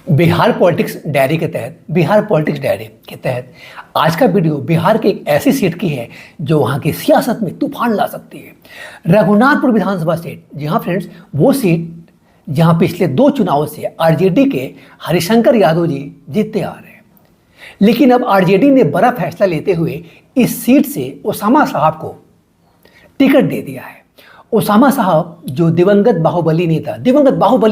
Bihar politics diary के तहत आज का वीडियो बिहार की एक ऐसी सीट की है जो वहाँ की सियासत में तूफान ला सकती है। रघुनाथपुर विधानसभा सीट, जी हाँ फ्रेंड्स, वो सीट जहाँ पिछले 2 चुनावों से आरजेडी के हरिशंकर यादव जी जीतते आ रहे हैं। लेकिन अब आरजेडी ने बड़ा फैसला लेते हुए इस सीट से ओसामा साहब को टिकट दे दिया है। ओसामा साहब जो दिवंगत बाहुबली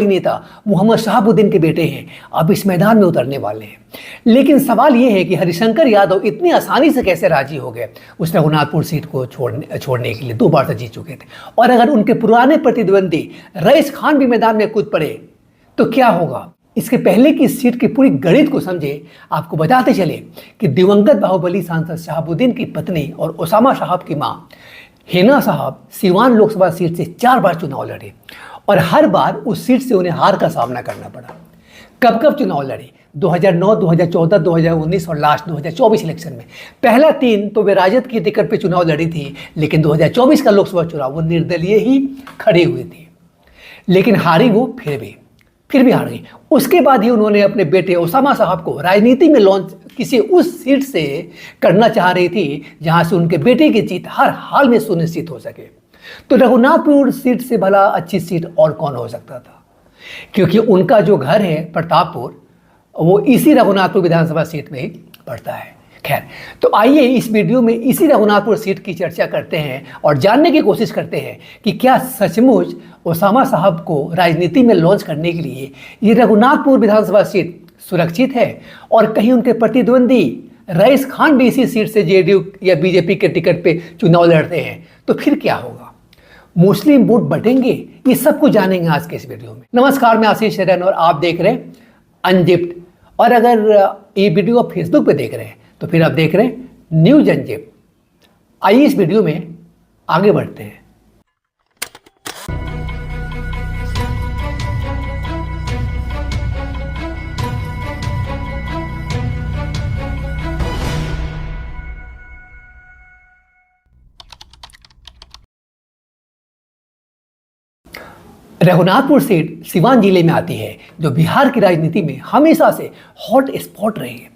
नेता मोहम्मद शहाबुद्दीन के बेटे हैं, अब इस मैदान में उतरने वाले हैं। लेकिन सवाल ये है कि हरिशंकर यादव इतनी आसानी से कैसे राजी हो गए उस रघुनाथपुर सीट को छोड़ने के लिए। 2 बार से जीत चुके थे, और अगर उनके पुराने प्रतिद्वंदी रईस खान भी मैदान में कूद पड़े तो क्या होगा। इसके पहले की इस सीट की पूरी गणित को समझे, आपको बताते चले कि दिवंगत बाहुबली सांसद शहाबुद्दीन की पत्नी और ओसामा साहब की मां हिना साहब सिवान लोकसभा सीट से 4 बार चुनाव लड़े और हर बार उस सीट से उन्हें हार का सामना करना पड़ा। कब कब चुनाव लड़े? 2009, 2014, 2019 और लास्ट 2024 इलेक्शन में। पहला 3 तो वे राजद की टिकट पे चुनाव लड़ी थी, लेकिन 2024 का लोकसभा चुनाव वो निर्दलीय ही खड़ी हुई थी, लेकिन हारी वो फिर भी हार गई। उसके बाद ही उन्होंने अपने बेटे ओसामा साहब को राजनीति में लॉन्च किसी उस सीट से करना चाह रही थी जहां से उनके बेटे की जीत हर हाल में सुनिश्चित हो सके। तो रघुनाथपुर सीट से भला अच्छी सीट और कौन हो सकता था, क्योंकि उनका जो घर है प्रतापपुर, वो इसी रघुनाथपुर विधानसभा सीट में ही पड़ता है। खैर, तो आइए इस वीडियो में इसी रघुनाथपुर सीट की चर्चा करते हैं और जानने की कोशिश करते हैं कि क्या सचमुच ओसामा साहब को राजनीति में लॉन्च करने के लिए ये रघुनाथपुर विधानसभा सीट सुरक्षित है, और कहीं उनके प्रतिद्वंदी रईस खान भी इसी सीट से जेडीयू या बीजेपी के टिकट पे चुनाव लड़ते हैं तो फिर क्या होगा। मुस्लिम वोट बटेंगे, ये सब कुछ जानेंगे आज के इस वीडियो में। नमस्कार, मैं आशीष शरण और आप देख रहे हैं अनजिप्ट। और अगर ये वीडियो आप फेसबुक पे देख रहे हैं तो फिर आप देख रहे हैं न्यूज अनजिप्ट। आइए इस वीडियो में आगे बढ़ते हैं। रघुनाथपुर सीट सिवान जिले में आती है, जो बिहार की राजनीति में हमेशा से हॉट स्पॉट रही है।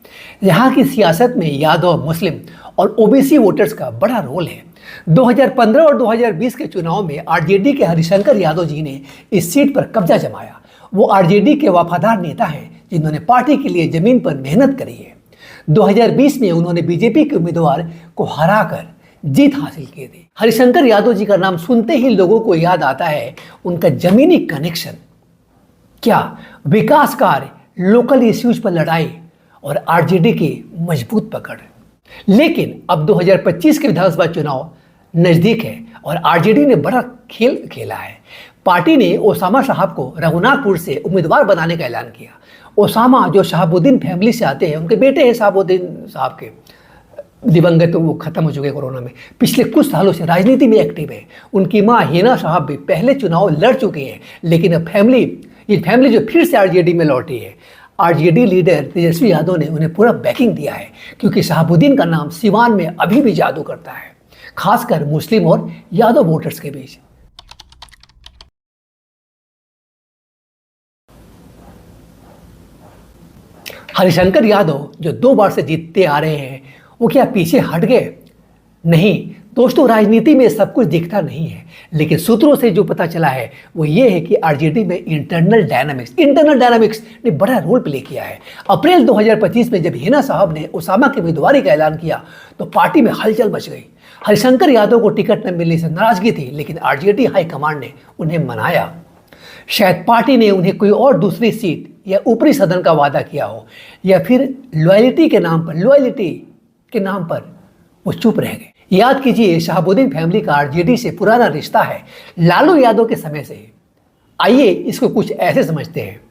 यहाँ की सियासत में यादव, मुस्लिम और ओबीसी वोटर्स का बड़ा रोल है। 2015 और 2020 के चुनाव में आरजेडी के हरिशंकर यादव जी ने इस सीट पर कब्जा जमाया। वो आरजेडी के वफादार नेता हैं जिन्होंने पार्टी के लिए जमीन पर मेहनत करी है। 2020 में उन्होंने बीजेपी के उम्मीदवार को हराकर जीत हासिल की थी। हरिशंकर यादव जी का नाम सुनते ही लोगों को याद आता है उनका जमीनी कनेक्शन, क्या विकास कार्य, लोकल इश्यूज पर लड़ाई और आरजेडी की मजबूत पकड़। लेकिन अब 2025 के विधानसभा चुनाव नजदीक है और आरजेडी ने बड़ा खेल खेला है। पार्टी ने ओसामा साहब को रघुनाथपुर से उम्मीदवार बनाने का ऐलान किया। ओसामा जो शहाबुद्दीन फैमिली से आते हैं, उनके बेटे हैं शहाबुद्दीन साहब के, दिवंगत, तो वो खत्म हो चुके कोरोना में। पिछले कुछ सालों से राजनीति में एक्टिव है। उनकी मां हिना साहब भी पहले चुनाव लड़ चुके हैं, लेकिन अब ये फैमिली जो फिर से आरजेडी में लौटी है। आरजेडी लीडर तेजस्वी यादव ने उन्हें पूरा बैकिंग दिया है, क्योंकि शहाबुद्दीन का नाम सिवान में अभी भी जादू करता है, खासकर मुस्लिम और यादव वोटर्स के बीच। हरिशंकर यादव जो 2 बार से जीतते आ रहे हैं, वो क्या पीछे हट गए? नहीं दोस्तों, राजनीति में सब कुछ दिखता नहीं है, लेकिन सूत्रों से जो पता चला है वो ये है कि आरजेडी में इंटरनल डायनामिक्स ने बड़ा रोल प्ले किया है। अप्रैल 2025 में जब हिना साहब ने ओसामा की उम्मीदवारी का ऐलान किया तो पार्टी में हलचल मच गई। हरिशंकर यादव को टिकट न मिलने से नाराजगी थी, लेकिन आरजेडी हाईकमांड ने उन्हें मनाया। शायद पार्टी ने उन्हें कोई और दूसरी सीट या ऊपरी सदन का वादा किया हो, या फिर लॉयल्टी के नाम पर वो चुप रह गए। याद कीजिए, शहाबुद्दीन फैमिली का आरजेडी से पुराना रिश्ता है, लालू यादव के समय से। आइए इसको कुछ ऐसे समझते हैं।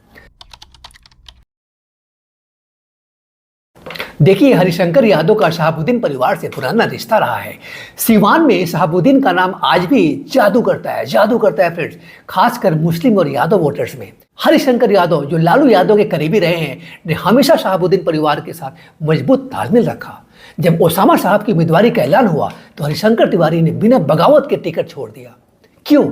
देखिए, हरिशंकर यादव का शहाबुद्दीन परिवार से पुराना रिश्ता रहा है। सिवान में शहाबुद्दीन का नाम आज भी जादू करता है फ्रेंड्स, खासकर मुस्लिम और यादव वोटर्स में। हरिशंकर यादव जो लालू यादव के करीबी रहे हैं, ने हमेशा शहाबुद्दीन परिवार के साथ मजबूत तालमेल रखा। जब ओसामा साहब की उम्मीदवारी का ऐलान हुआ तो हरिशंकर तिवारी ने बिना बगावत के टिकट छोड़ दिया। क्यों?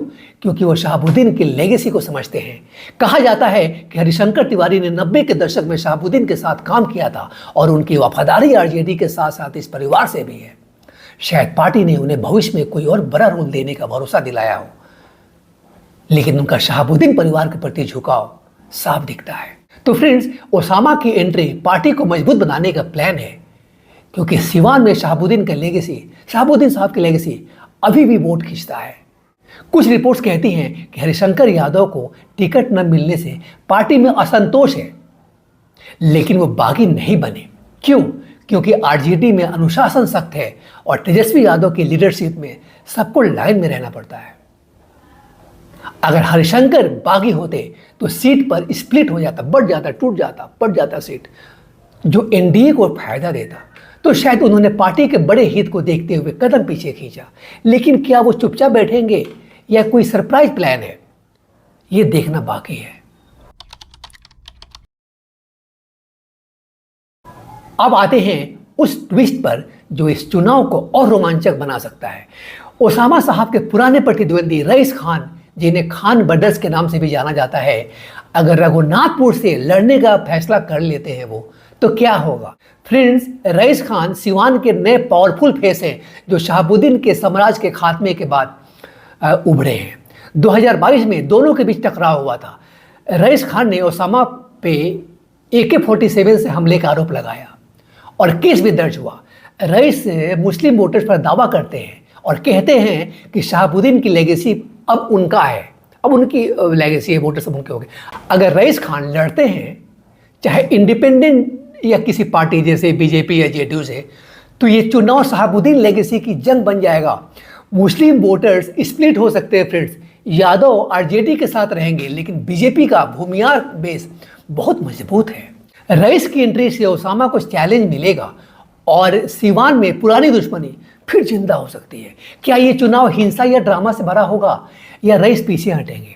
क्योंकि वो शहाबुद्दीन की लेगेसी को समझते हैं। कहा जाता है कि हरिशंकर तिवारी ने 90 के दशक में शहाबुद्दीन के साथ काम किया था और उनकी वफादारी आरजेडी के साथ साथ इस परिवार से भी है। शायद पार्टी ने उन्हें भविष्य में कोई और बड़ा रोल देने का भरोसा दिलाया हो, लेकिन उनका शहाबुद्दीन परिवार के प्रति झुकाव साफ दिखता है। तो फ्रेंड्स, ओसामा की एंट्री पार्टी को मजबूत बनाने का प्लान है, क्योंकि सिवान में शहाबुद्दीन साहब की लेगेसी अभी भी वोट खींचता है। कुछ रिपोर्ट्स कहती हैं कि हरिशंकर यादव को टिकट न मिलने से पार्टी में असंतोष है, लेकिन वो बागी नहीं बने। क्यों? क्योंकि आरजेडी में अनुशासन सख्त है और तेजस्वी यादव की लीडरशिप में सबको लाइन में रहना पड़ता है। अगर हरिशंकर बागी होते तो सीट पर स्प्लिट हो जाता, बढ़ जाता सीट, जो एनडीए को फायदा देता। तो शायद उन्होंने पार्टी के बड़े हित को देखते हुए कदम पीछे खींचा। लेकिन क्या वो चुपचाप बैठेंगे या कोई सरप्राइज प्लान है, ये देखना बाकी है। अब आते हैं उस ट्विस्ट पर जो इस चुनाव को और रोमांचक बना सकता है। ओसामा साहब के पुराने प्रतिद्वंदी रईस खान, जिन्हें खान ब्रदर्स के नाम से भी जाना जाता है, अगर रघुनाथपुर से लड़ने का फैसला कर लेते हैं वो, तो क्या होगा? फ्रेंड्स, रईस खान सिवान के नए पावरफुल फेस हैं जो शहाबुद्दीन के साम्राज्य के खात्मे के बाद उभरे हैं। 2022 में दोनों के बीच टकराव हुआ था। रईस खान ने ओसामा पे AK-47 से हमले का आरोप लगाया और केस भी दर्ज हुआ। रईस मुस्लिम वोटर्स पर दावा करते हैं और कहते हैं कि शहाबुद्दीन की लेगेसी अब उनका है, अब उनकी लेगेसी है, वोटर्स अब उनके हो गए। अगर रईस खान लड़ते हैं, चाहे इंडिपेंडेंट या किसी पार्टी जैसे बीजेपी या जेडीयू से, तो ये चुनाव शहाबुद्दीन लेगेसी की जंग बन जाएगा। मुस्लिम वोटर्स स्प्लिट हो सकते हैं फ्रेंड्स। यादव आरजेडी के साथ रहेंगे, लेकिन बीजेपी का भूमियार बेस बहुत मजबूत है। रईस की एंट्री से ओसामा को चैलेंज मिलेगा और सिवान में पुरानी दुश्मनी फिर जिंदा हो सकती है। क्या ये चुनाव हिंसा या ड्रामा से भरा होगा या रईस पीछे हटेंगे?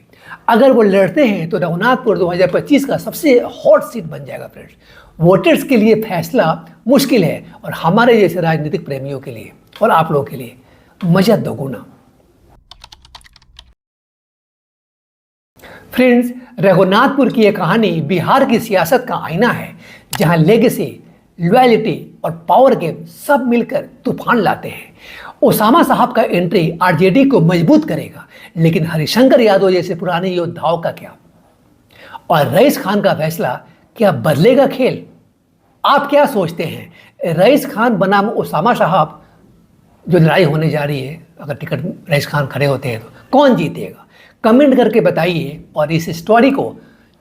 अगर वो लड़ते हैं तो रघुनाथपुर 2025 का सबसे हॉट सीट बन जाएगा फ्रेंड्स। वोटर्स के लिए फैसला मुश्किल है और हमारे जैसे राजनीतिक प्रेमियों के लिए और आप लोगों के लिए मजा दोगुना। फ्रेंड्स, रघुनाथपुर की यह कहानी बिहार की सियासत का आईना है, जहां लेगेसी, लॉयल्टी और पावर गेम सब मिलकर तूफान लाते हैं। ओसामा साहब का एंट्री आरजेडी को मजबूत करेगा, लेकिन हरिशंकर यादव जैसे पुराने योद्धाओं का क्या? और रईस खान का फैसला क्या बदलेगा खेल? आप क्या सोचते हैं? रईस खान बनाम ओसामा साहब जो लड़ाई होने जा रही है, अगर टिकट रईस खान खड़े होते हैं तो कौन जीतेगा? कमेंट करके बताइए और इस स्टोरी को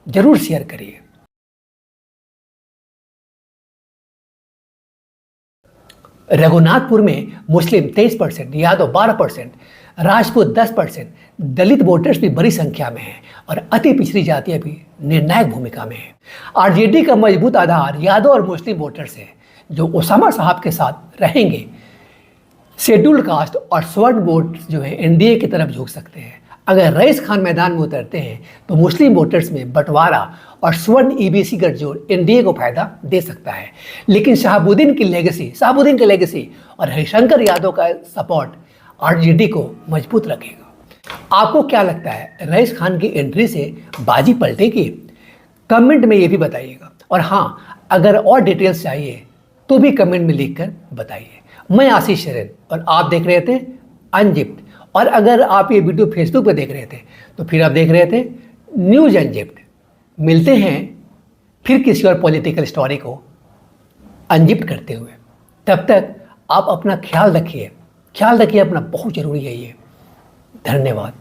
जरूर शेयर करिए। रघुनाथपुर में मुस्लिम 23%, यादव 12%, राजपूत 10%, दलित वोटर्स भी बड़ी संख्या में हैं और अति पिछड़ी जातियां भी निर्णायक भूमिका में हैं। आरजेडी का मजबूत आधार यादव और मुस्लिम वोटर्स है, जो ओसामा साहब के साथ रहेंगे। शेड्यूल कास्ट और स्वर्ण वोट जो है एनडीए की तरफ झुक सकते हैं। अगर रईस खान मैदान में उतरते हैं तो मुस्लिम वोटर्स में बंटवारा और स्वर्ण ईबीसी गठजोड़ एनडीए को फायदा दे सकता है। लेकिन शहाबुद्दीन की लेगेसी और हरिशंकर यादव का सपोर्ट आरजेडी को मजबूत रखेगा। आपको क्या लगता है, रईस खान की एंट्री से बाजी पलटेगी? कमेंट में ये भी बताइएगा। और हाँ, अगर और डिटेल्स चाहिए तो भी कमेंट में लिखकर बताइए। मैं आशीष शरण और आप देख रहे थे अनजिप्ट। और अगर आप ये वीडियो फेसबुक पे देख रहे थे तो फिर आप देख रहे थे न्यूज़ अनजिप्ट। मिलते हैं फिर किसी और पॉलिटिकल स्टोरी को अनजिप्ट करते हुए। तब तक आप अपना ख्याल रखिए अपना, बहुत ज़रूरी है ये। धन्यवाद।